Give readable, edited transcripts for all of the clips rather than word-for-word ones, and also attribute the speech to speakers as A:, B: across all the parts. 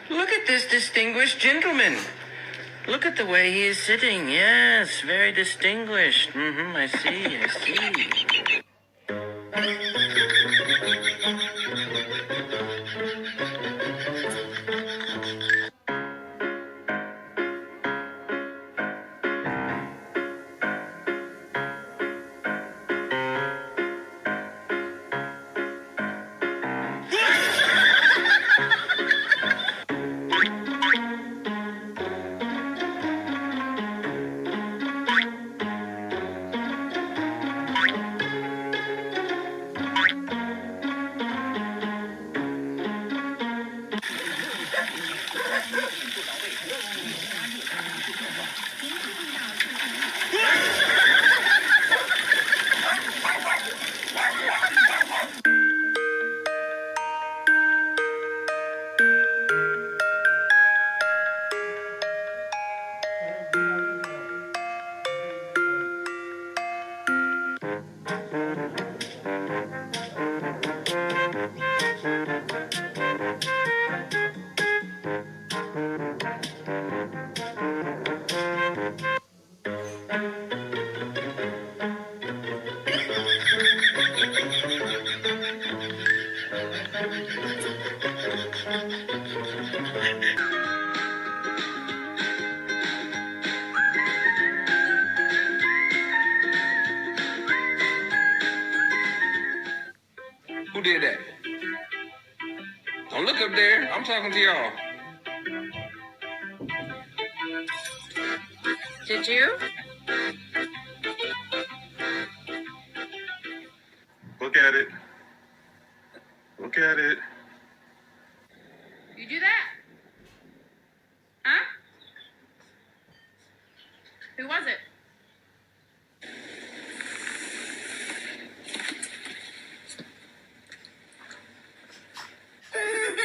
A: Look at this distinguished gentleman. Look at the way he is sitting. Yes, very distinguished. I see.
B: Who did that? Don't look up there. I'm talking to y'all.
C: Did you?
D: Look at it. Look at it.
C: You do that? Huh? Who was it?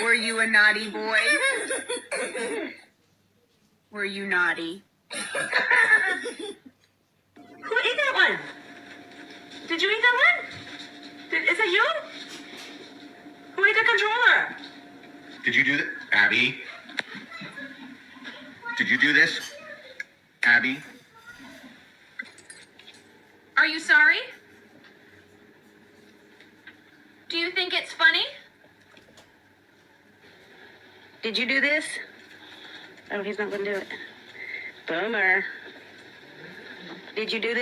C: Were you a naughty boy? Were you naughty?
E: Who ate that one? Did you eat that one? Is that you? Who ate the controller?
D: Did you do that? Abby? Did you do this? Abby?
C: Are you sorry? Do you think it's funny?
E: Did you do this? Oh, he's not gonna do it. Bummer. Did you do this?